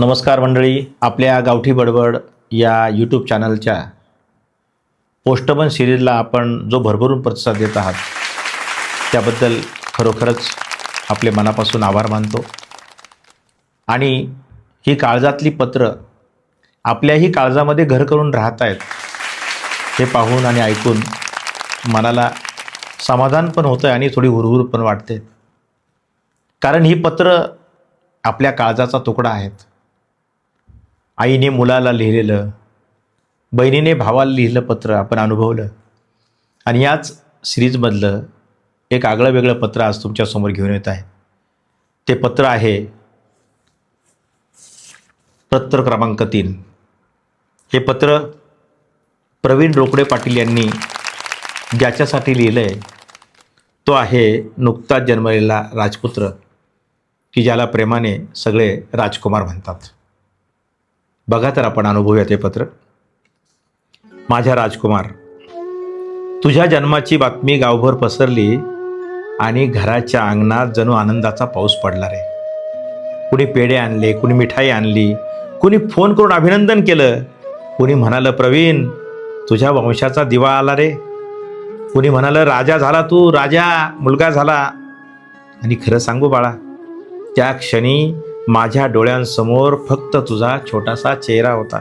नमस्कार मंडळी, आपल्या गावठी बडबड या यूट्यूब चॅनलच्या पोस्टमन सिरीजला आपण जो भरभरून प्रतिसाद देत आहात त्याबद्दल खरोखरच आपले मनापासून आभार मानतो. आणि ही काळजातली पत्र आपल्याही काळजामध्ये घर करून राहत आहेत हे पाहून आणि ऐकून मनाला समाधान पण होतं आणि थोडी हुरहुर पण वाटते. कारण ही पत्र आपल्या काळजाचा तुकडा आहेत. आईने मुलाला लिहिलेलं, बहिणीने भावाला लिहिलं पत्र आपण अनुभवलं. आणि याच सिरीजमधलं एक आगळं वेगळं पत्र आज तुमच्यासमोर घेऊन येत आहे. ते पत्र आहे पत्र क्रमांक 3. हे पत्र प्रवीण रोकडे पाटील यांनी ज्याच्यासाठी लिहिलं आहे तो आहे नुकताच जन्मलेला राजपुत्र, की ज्याला प्रेमाने सगळे राजकुमार म्हणतात. बघा तर आपण अनुभवूया ते पत्र. माझ्या राजकुमार, तुझ्या जन्माची बातमी गावभर पसरली आणि घराच्या अंगणात जणू आनंदाचा पाऊस पडला रे. कुणी पेढे आणले, कुणी मिठाई आणली, कुणी फोन करून अभिनंदन केलं, कुणी म्हणालं प्रवीण तुझ्या वंशाचा दिवा आला रे, कुणी म्हणालं राजा झाला तू, राजा मुलगा झाला. आणि खरं सांगू बाळा, त्या क्षणी माझ्या डोळ्यांसमोर फक्त तुझा छोटासा चेहरा होता.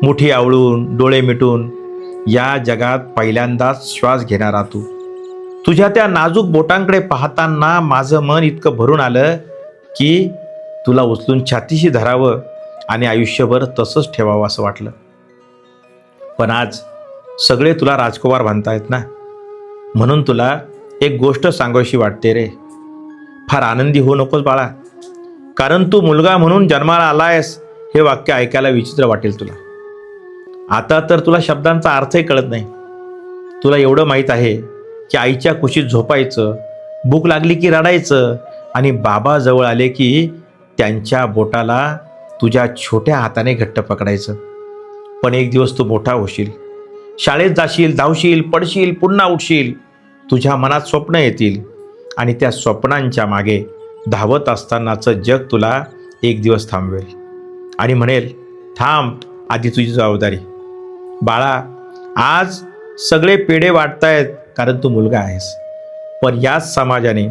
मुठी आवळून डोळे मिटून या जगात पहिल्यांदाच श्वास घेणारा तू. तुझ्या त्या नाजूक बोटांकडे पाहताना माझं मन इतकं भरून आलं की तुला उचलून छातीशी धरावं आणि आयुष्यभर तसंच ठेवावं असं वाटलं. पण आज सगळे तुला राजकुमार म्हणतायत ना, म्हणून तुला एक गोष्ट सांगावीशी वाटते रे. फार आनंदी होऊ नकोस बाळा, कारण तू मुलगा म्हणून जन्माला आलायस हे वाक्य ऐकायला विचित्र वाटेल तुला. आता तर तुला शब्दांचा अर्थही कळत नाही. तुला एवढं माहीत आहे की आईच्या कुशीत झोपायचं, भूक लागली की रडायचं आणि बाबा जवळ आले की त्यांच्या बोटाला तुझ्या छोट्या हाताने घट्ट पकडायचं. पण एक दिवस तू मोठा होशील, शाळेत जाशील, धावशील, पडशील, पुन्हा उठशील. तुझ्या मनात स्वप्न येतील आणि त्या स्वप्नांच्या मागे धावत असतानाचं जग तुला एक दिवस थांबवेल आणि म्हणेल थांब, आधी तुझी जबाबदारी. बाळा, आज सगळे पेढे वाटतायत कारण तू मुलगा आहेस, पण याच समाजाने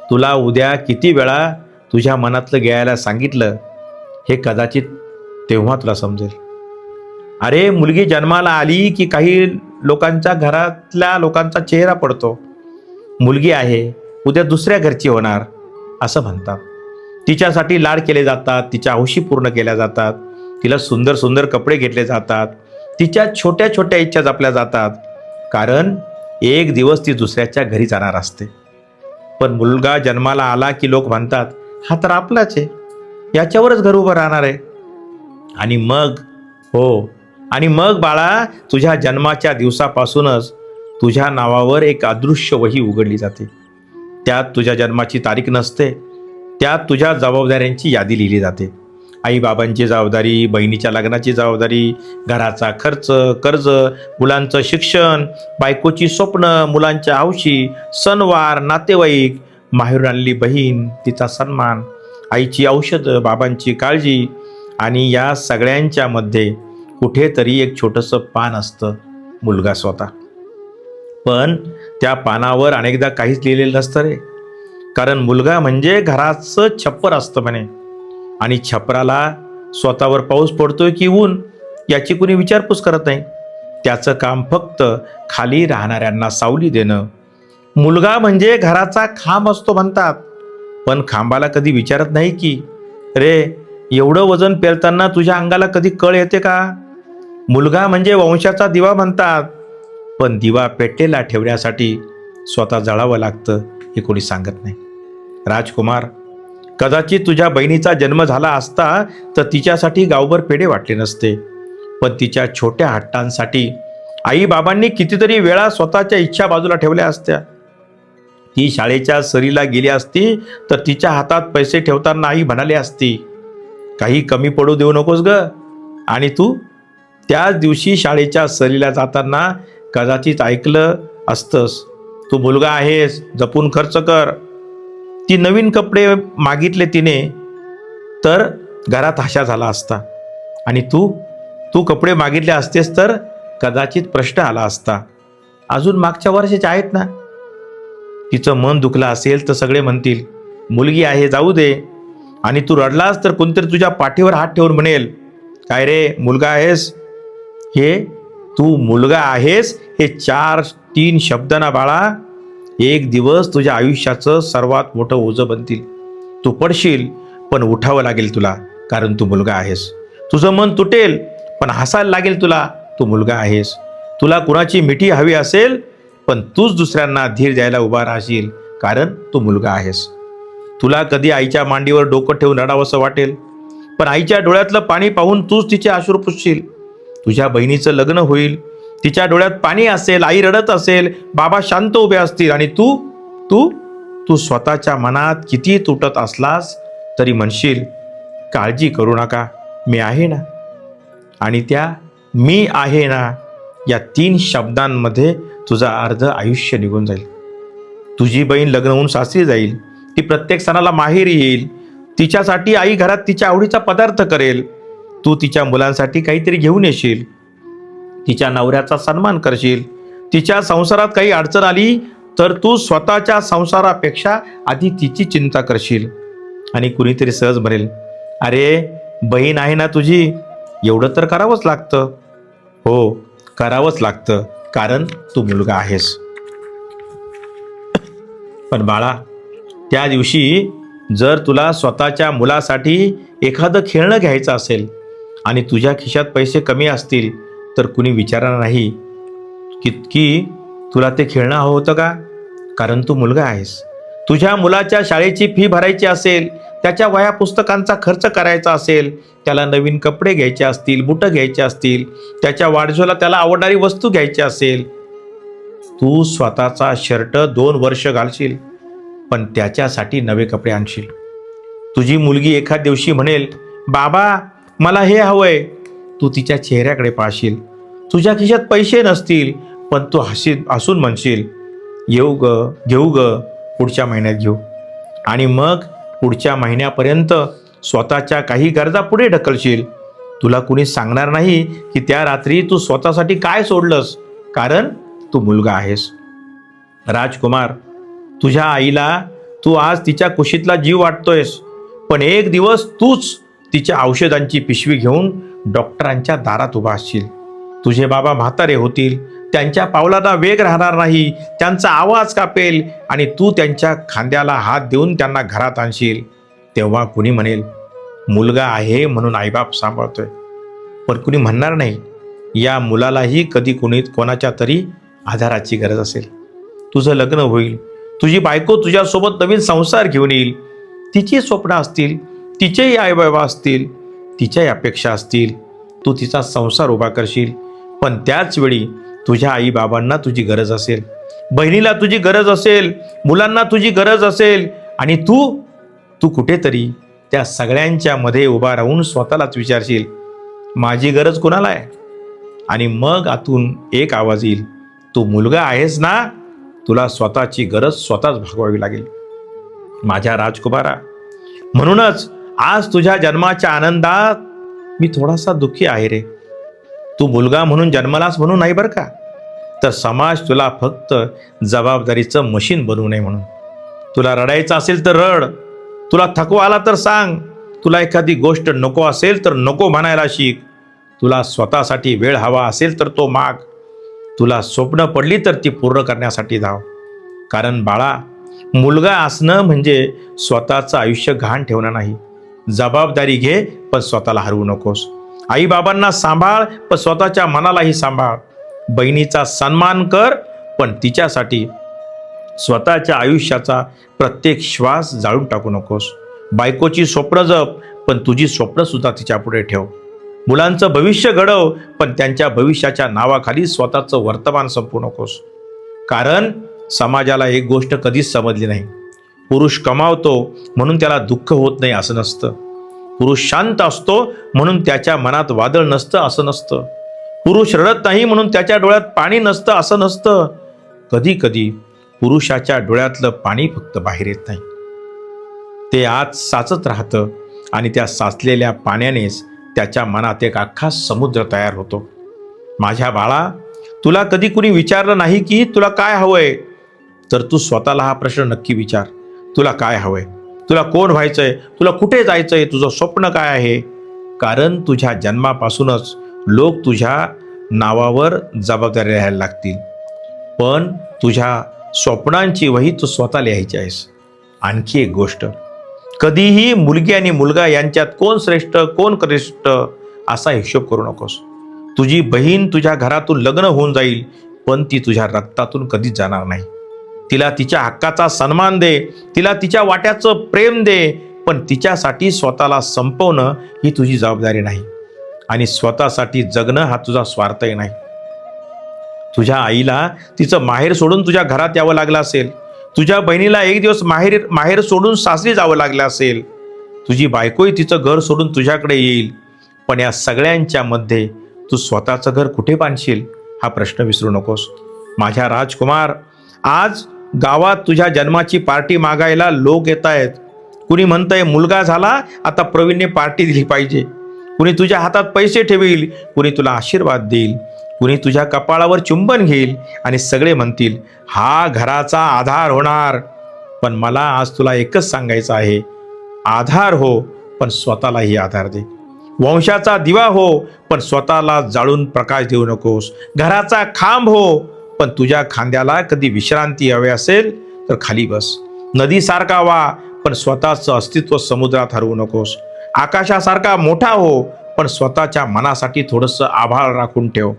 तुला उद्या किती वेळा तुझ्या मनातलं घ्यायला सांगितलं हे कदाचित तेव्हा तुला समजेल. अरे, मुलगी जन्माला आली की काही लोकांच्या घरातल्या लोकांचा चेहरा पडतो. मुलगी आहे, उद्या दुसऱ्या घरची होणार असं म्हणतात. तिच्यासाठी लाड केले जातात, तिच्या हौशी पूर्ण केल्या जातात, तिला सुंदर सुंदर कपडे घेतले जातात, तिच्या छोट्या छोट्या इच्छा जपल्या जातात, कारण एक दिवस ती दुसऱ्याच्या घरी जाणार असते. पण मुलगा जन्माला आला की लोक म्हणतात हा तर आपलाच आहे, याच्यावरच घर उभं राहणार आहे. आणि मग आणि मग बाळा, तुझ्या जन्माच्या दिवसापासूनच तुझ्या नावावर एक अदृश्य वही उघडली जाते. त्यात तुझ्या जन्माची तारीख नसते, त्यात तुझ्या जबाबदाऱ्यांची यादी लिहिली जाते. आईबाबांची जबाबदारी, बहिणीच्या लग्नाची जबाबदारी, घराचा खर्च, कर्ज, मुलांचं शिक्षण, बायकोची स्वप्न, मुलांच्या हौशी, सणवार, नातेवाईक, माहेरून आणलेली बहीण, तिचा सन्मान, आईची औषधं, बाबांची काळजी. आणि या सगळ्यांच्या मध्ये कुठेतरी एक छोटंसं पान असतं, मुलगा स्वतः. पण त्या पानावर अनेकदा काहीच लिहिलेलं नसतं रे, कारण मुलगा म्हणजे घराचं छप्पर असतं म्हणे. आणि छपराला स्वतःवर पाऊस पडतोय की ऊन याची कुणी विचारपूस करत नाही. त्याचं काम फक्त खाली राहणाऱ्यांना सावली देणं. मुलगा म्हणजे घराचा खांब असतो म्हणतात, पण खांबाला कधी विचारत नाही की रे, एवढं वजन पेलताना तुझ्या अंगाला कधी कळ येते का? मुलगा म्हणजे वंशाचा दिवा म्हणतात, पण दिवा पेटलेला ठेवण्यासाठी स्वतः जळावं लागतं हे कोणी सांगत नाही. राजकुमार, कदाचित तुझ्या बहिणीचा जन्म झाला असता तर तिच्यासाठी गावभर पेढे वाटले नसते, पण तिच्या छोट्या हट्टांसाठी आई बाबांनी कितीतरी वेळा स्वतःच्या इच्छा बाजूला ठेवल्या असत्या. ती शाळेच्या सरीला गेली असती तर तिच्या हातात पैसे ठेवताना आई म्हणाली असती काही कमी पडू देऊ नकोस ग. आणि तू त्याच दिवशी शाळेच्या सरीला जाताना कदाचित ऐकलं असतंस, तू मुलगा आहेस, जपून खर्च कर. ती नवीन कपडे मागितले तिने तर घरात हाशा झाला असता. आणि तू तू कपडे मागितले असतेस तर कदाचित प्रश्न आला असता. अजून मागच्या वर्षाचे आहेत ना. तिचं मन दुखलं असेल तर सगळे म्हणतील मुलगी आहे जाऊ दे. आणि तू रडलास तर कोणतरी तुझ्या पाठीवर हात ठेवून म्हणेल काय रे मुलगा आहेस. हे तू मुलगा आहेस हे 4-3 शब्द ना बाळा, एक दिवस तुझ्या आयुष्याचं सर्वात मोठं ओझं बनतील. तू पडशील पण उठावं लागेल तुला, कारण तू मुलगा आहेस. तुझं मन तुटेल पण हसायला लागेल तुला, तू मुलगा आहेस. तुला कुणाची मिठी हवी असेल पण तूच दुसऱ्यांना धीर द्यायला उभा राहशील, कारण तू मुलगा आहेस. तुला कधी आईच्या मांडीवर डोकं ठेवून रडावंसं वाटेल, पण आईच्या डोळ्यातलं पाणी पाहून तूच तिचे अश्रू पुसशील. तुझ्या बहिणीचं लग्न होईल, तिच्या डोळ्यात पाणी असेल, आई रडत असेल, बाबा शांत उभे असतील, आणि तू तू तू स्वतःच्या मनात किती तुटत असलास तरी म्हणशील काळजी करू नका, मी आहे ना. आणि त्या मी आहे ना या 3 शब्दांमध्ये तुझं अर्ध आयुष्य निघून जाईल. तुझी बहीण लग्न होऊन सासरी जाईल, ती प्रत्येक सणाला माहेरी येईल, तिच्यासाठी आई घरात तिच्या आवडीचा पदार्थ करेल, तू तिच्या मुलांसाठी काहीतरी घेऊन येशील, तिच्या नवऱ्याचा सन्मान करशील. तिच्या संसारात काही अडचण आली तर तू स्वतःच्या संसारापेक्षा आधी तिची चिंता करशील. आणि कुणीतरी सहज म्हणेल अरे बहीण आहे ना तुझी, एवढं तर करावंच लागतं. हो करावंच लागतं, कारण तू मुलगा आहेस. पण बाळा, त्या दिवशी जर तुला स्वतःच्या मुलासाठी एखादं खेळणं घ्यायचं असेल आणि तुझ्या खिशात पैसे कमी असतील तर कुणी विचारणार नाही की तुला ते खेळणं हवं होतं का, कारण तू मुलगा आहेस. तुझ्या मुलाच्या शाळेची फी भरायची असेल, त्याच्या वह्या पुस्तकांचा खर्च करायचा असेल, त्याला नवीन कपडे घ्यायचे असतील, बुटं घ्यायचे असतील, त्याच्या वाढदिवसाला त्याला आवडणारी वस्तू घ्यायची असेल, तू स्वतःचा शर्ट 2 वर्ष घालशील पण त्याच्यासाठी नवे कपडे आणशील. तुझी मुलगी एखाद दिवशी म्हणेल बाबा मला हे हवंय, तू तिच्या चेहऱ्याकडे पाहशील. तुझ्या खिशात पैसे नसतील पण तू हसून म्हणशील येऊ ग घेऊ ग, पुढच्या महिन्यात घेऊ. आणि मग पुढच्या महिन्यापर्यंत स्वतःच्या काही गरजा पुढे ढकलशील. तुला कुणी सांगणार नाही की त्या रात्री तू स्वतःसाठी काय सोडलंस, कारण तू मुलगा आहेस. राजकुमार, तुझ्या आईला तू आज तिच्या कुशीतला जीव वाटतोयस, पण एक दिवस तूच तिच्या औषधांची पिशवी घेऊन डॉक्टरांच्या दारात उभा असशील. तुझे बाबा म्हातारे होतील, त्यांच्या पावलांना वेग राहणार नाही, त्यांचा आवाज कापेल आणि तू त्यांच्या खांद्याला हात देऊन त्यांना घरात आणशील. तेव्हा कुणी म्हणेल मुलगा आहे म्हणून आईबाप सांभाळतोय, पण कुणी म्हणणार नाही या मुलालाही कधी कोणाच्या तरी आधाराची गरज असेल. तुझं लग्न होईल, तुझी बायको तुझ्यासोबत नवीन संसार घेऊन येईल, तिची स्वप्न असतील, तिचेही आईबाबा असतील, तिच्याही अपेक्षा असतील, तू तिचा संसार उभा करशील. पण त्याच वेळी तुझ्या आईबाबांना तुझी गरज असेल, बहिणीला तुझी गरज असेल, मुलांना तुझी गरज असेल, आणि तू कुठेतरी त्या सगळ्यांच्या मध्ये उभा राहून स्वतःलाच विचारशील माझी गरज कोणाला आहे. आणि मग आतून एक आवाज येईल तू मुलगा आहेस ना, तुला स्वतःची गरज स्वतःच भागवावी लागेल. माझ्या राजकुमारा, म्हणूनच आज तुझ्या जन्माच्या आनंदात मी थोडासा दुःखी आहे रे. तू मुलगा म्हणून जन्मलास म्हणून नाही बरं का, तर समाज तुला फक्त जबाबदारीचं मशीन बनवू नये म्हणून. तुला रडायचं असेल तर रड, तुला थकवा आला तर सांग, तुला एखादी गोष्ट नको असेल तर नको म्हणायला शिक, तुला स्वतःसाठी वेळ हवा असेल तर तो माग, तुला स्वप्न पडली तर ती पूर्ण करण्यासाठी धाव. कारण बाळा, मुलगा असणं म्हणजे स्वतःचं आयुष्य घाण ठेवणं नाही. जबाबदारी घे पण स्वतःला हरवू नकोस. आईबाबांना सांभाळ पण स्वतःच्या मनालाही सांभाळ. बहिणीचा सन्मान कर पण तिच्यासाठी स्वतःच्या आयुष्याचा प्रत्येक श्वास जाळून टाकू नकोस. बायकोची स्वप्न जप पण तुझी स्वप्न सुद्धा तिच्यापुढे ठेव. मुलांचं भविष्य घडव पण त्यांच्या भविष्याच्या नावाखाली स्वतःचं वर्तमान संपवू नकोस. कारण समाजाला एक गोष्ट कधीच समजली नाही, पुरुष कमावतो म्हणून त्याला दुःख होत नाही असं नसतं. पुरुष शांत असतो म्हणून त्याच्या मनात वादळ नसतं असं नसतं. पुरुष रडत नाही म्हणून त्याच्या डोळ्यात पाणी नसतं असं नसतं. कधी कधी पुरुषाच्या डोळ्यातलं पाणी फक्त बाहेर येत नाही, ते आत साचत राहतं आणि त्या साचलेल्या पाण्यानेच त्याच्या मनात एक अख्खा समुद्र तयार होतो. माझ्या बाळा, तुला कधी कुणी विचारलं नाही की तुला काय हवंय, तर तू स्वतःला हा प्रश्न नक्की विचार. तुला काय हवंय? तुला कोण व्हायचंय? तुला कुठे जायचंय? तुझं स्वप्न काय आहे? कारण तुझ्या जन्मापासूनच लोक तुझ्या नावावर जबाबदारी राहायला लागतील, पण तुझ्या स्वप्नांची वही तू स्वतः लिहायची आहेस. आणखी एक गोष्ट, कधीही मुलगी आणि मुलगा यांच्यात कोण श्रेष्ठ कोण कनिष्ठ असा हिशोब करू नकोस. तुझी बहीण तुझ्या घरातून लग्न होऊन जाईल, पण ती तुझ्या रक्तातून कधीच जाणार नाही. तिला तिच्या हक्काचा सन्मान दे, तिला तिच्या वाट्याचं प्रेम दे, पण तिच्यासाठी स्वतःला संपवणं ही तुझी जबाबदारी नाही. आणि स्वतःसाठी जगणं हा तुझा स्वार्थही नाही. तुझ्या आईला तिचं माहेर सोडून तुझ्या घरात यावं लागलं असेल, तुझ्या बहिणीला एक दिवस माहेर सोडून सासरी जावं लागलं असेल, तुझी बायकोही तिचं घर सोडून तुझ्याकडे येईल, पण या सगळ्यांच्या मध्ये तू स्वतःचं घर कुठे बांधशील हा प्रश्न विसरू नकोस. माझ्या राजकुमार, आज गावात तुझ्या जन्माची पार्टी मागायला लोक येत आहेत. कुणी म्हणतंय मुलगा झाला आता प्रवीणने पार्टी दिली पाहिजे, कुणी तुझ्या हातात पैसे ठेवील, कुणी तुला आशीर्वाद देईल, कुणी तुझ्या कपाळावर चुंबन घेईल आणि सगळे म्हणतील हा घराचा आधार होणार. पण मला आज तुला एकच सांगायचं आहे, आधार हो पण स्वतःलाही आधार दे. वंशाचा दिवा हो पण स्वतःला जाळून प्रकाश देऊ नकोस. घराचा खांब हो पण तुझ्या खांद्याला कधी विश्रांती हवी असेल तर खाली बस. नदीसारखा वा पण स्वतःचं अस्तित्व समुद्रात हरवू नकोस. आकाशासारखा मोठा हो पण स्वतःच्या मनासाठी थोडंसं आभाळ राखून ठेव.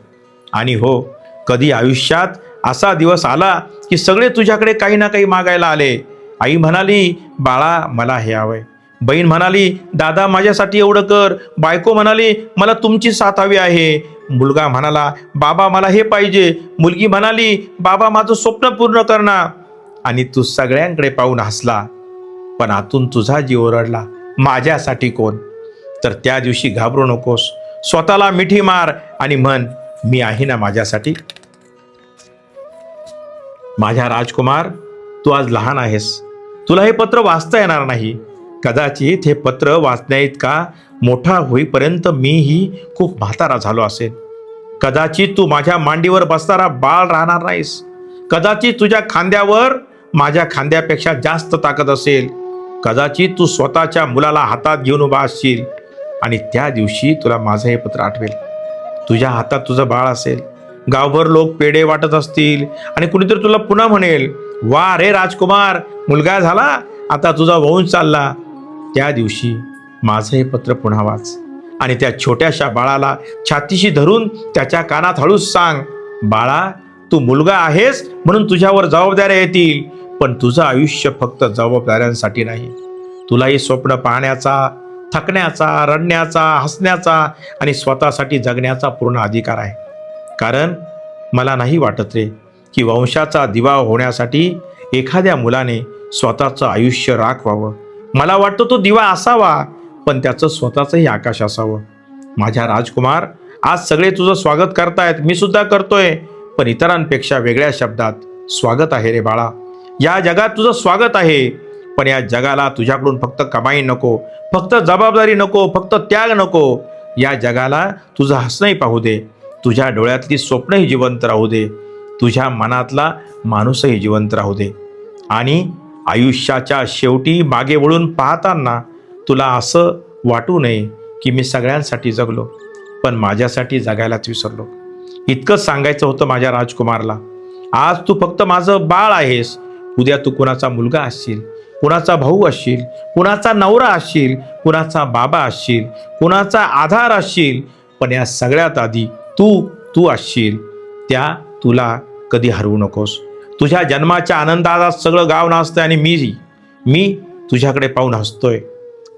आणि हो, कधी आयुष्यात असा दिवस आला की सगळे तुझ्याकडे काही ना काही मागायला आले. आई म्हणाली बाळा मला हे हवंय, बहीण म्हणाली दादा माझ्यासाठी एवढं कर, बायको म्हणाली मला तुमची साथ हवी आहे, मुलगा म्हणाला बाबा मला हे पाहिजे, मुलगी म्हणाली बाबा माझं स्वप्न पूर्ण करणार. आणि तू सगळ्यांकडे पाहून हसला, पण आतून तुझा जीव ओरडला माझ्यासाठी कोण? तर त्या दिवशी घाबरू नकोस, स्वतःला मिठी मार आणि म्हण मी आहे ना माझ्यासाठी. माझ्या राजकुमार, तू आज लहान आहेस, तुला हे पत्र वाचता येणार नाही. कदाचित हे पत्र वाचण्याइतका मोठा होईपर्यंत मीही खूप म्हातारा झालो असेल. कदाचित तू माझ्या मांडीवर बसणारा बाळ राहणार नाहीस. कदाचित तुझ्या खांद्यावर माझ्या खांद्यापेक्षा जास्त ताकद असेल. कदाचित तू स्वतःच्या मुलाला हातात घेऊन उभा असशील आणि त्या दिवशी तुला माझं हे पत्र आठवेल. तुझ्या हातात तुझं बाळ असेल, गावभर लोक पेढे वाटत असतील आणि कुणीतरी तुला पुन्हा म्हणेल वा रे राजकुमार, मुलगा झाला, आता तुझा वंश चालला. त्या दिवशी माझं हे पत्र पुन्हा वाच आणि त्या छोट्याशा बाळाला छातीशी धरून त्याच्या कानात हळूच सांग, बाळा तू मुलगा आहेस म्हणून तुझ्यावर जबाबदाऱ्या येतील, पण तुझं आयुष्य फक्त जबाबदाऱ्यांसाठी नाही. तुलाही स्वप्न पाहण्याचा, थकण्याचा, रडण्याचा, हसण्याचा आणि स्वतःसाठी जगण्याचा पूर्ण अधिकार आहे. कारण मला नाही वाटत रे की वंशाचा दिवा होण्यासाठी एखाद्या मुलाने स्वतःचं आयुष्य राख व्हावं. मला वाटतं तो दिवा असावा पण त्याचं स्वतःचंही आकाश असावं. माझ्या राजकुमार, आज सगळे तुझं स्वागत करतायत, मी सुद्धा करतोय, पण इतरांपेक्षा वेगळ्या शब्दात स्वागत आहे रे बाळा. या जगात तुझं स्वागत आहे, पण या जगाला तुझ्याकडून फक्त कमाई नको, फक्त जबाबदारी नको, फक्त त्याग नको. या जगाला तुझं हसणंही पाहू दे, तुझ्या डोळ्यातली स्वप्नही जिवंत राहू दे, तुझ्या मनातला माणूसही जिवंत राहू दे. आणि आयुष्याच्या शेवटी मागे वळून पाहताना तुला असं वाटू नये की मी सगळ्यांसाठी जगलो पण माझ्यासाठी जगायलाच विसरलो. इतकंच सांगायचं होतं माझ्या राजकुमारला. आज तू फक्त माझं बाळ आहेस, उद्या तू कुणाचा मुलगा असशील, कुणाचा भाऊ असशील, कुणाचा नवरा असशील, कुणाचा बाबा असशील, कुणाचा आधार असशील, पण या सगळ्यात आधी तू असशील. त्या तुला कधी हरवू नकोस. तुझ्या जन्माच्या आनंदात सगळं गाव नाचतंय आणि मी तुझ्याकडे पाहून हसतोय,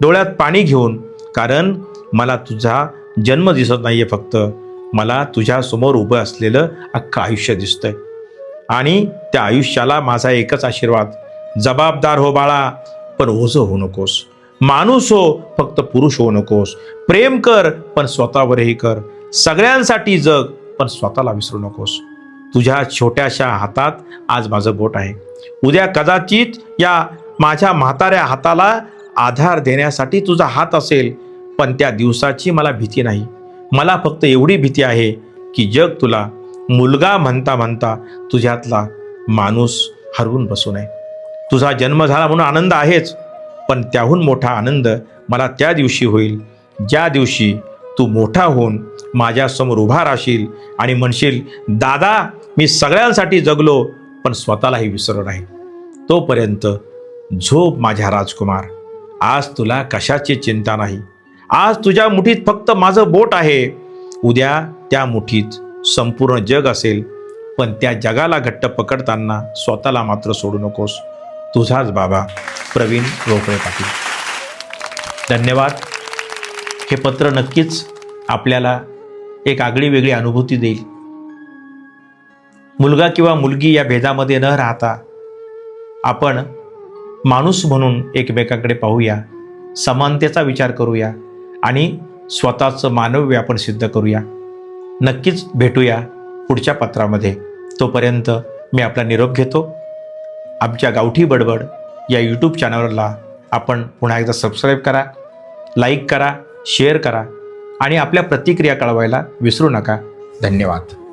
डोळ्यात पाणी घेऊन, कारण मला तुझा जन्म दिसत नाहीये, फक्त मला तुझ्या समोर उभं असलेलं अख्खं आयुष्य दिसतंय. आणि त्या आयुष्याला माझा एकच आशीर्वाद, जबाबदार हो बाळा पण ओझं होऊ नकोस. माणूस हो फक्त पुरुष होऊ नकोस. प्रेम कर पण स्वतःवरही कर. सगळ्यांसाठी जग पण स्वतःला विसरू नकोस. तुझ्या छोट्याशा हातात आज माझं बोट आहे, उद्या कदाचित या माझ्या म्हाताऱ्या हाताला आधार देण्यासाठी तुझा हात असेल, पण त्या दिवसाची मला भीती नाही. मला फक्त एवढी भीती आहे की जग तुला मुलगा म्हणता म्हणता तुझ्यातला माणूस हरवून बसू नये. तुझा जन्म झाला म्हणून आनंद आहेच, पण त्याहून मोठा आनंद मला त्या दिवशी होईल, ज्या दिवशी तू मोठा होऊन माझ्यासमोर उभा राहशील आणि म्हणशील, दादा मी सगळ्यांसाठी जगलो पण स्वतःलाही विसरलो नाही. तोपर्यंत झोप माझ्या राजकुमार. आज तुला कशाची चिंता नाही. आज तुझ्या मुठीत फक्त माझं बोट आहे. उद्या त्या मुठीत संपूर्ण जग असेल, पण त्या जगाला घट्ट पकडताना स्वतःला मात्र सोडू नकोस. तुझाच बाबा प्रवीण रोकडे पाटील. धन्यवाद. हे पत्र नक्कीच आपल्याला एक आगळी वेगळी अनुभूती देईल. मुलगा किंवा मुलगी या भेदामध्ये न राहता आपण माणूस म्हणून एकमेकांकडे पाहूया, समानतेचा विचार करूया आणि स्वतःचं मानव्य आपण सिद्ध करूया. नक्कीच भेटूया पुढच्या पत्रामध्ये. तोपर्यंत मी आपला निरोप घेतो. आमच्या गावठी बडबड या यूट्यूब चॅनलला आपण पुन्हा एकदा सबस्क्राईब करा, लाईक करा, शेअर करा आणि आपल्या प्रतिक्रिया कळवायला विसरू नका. धन्यवाद.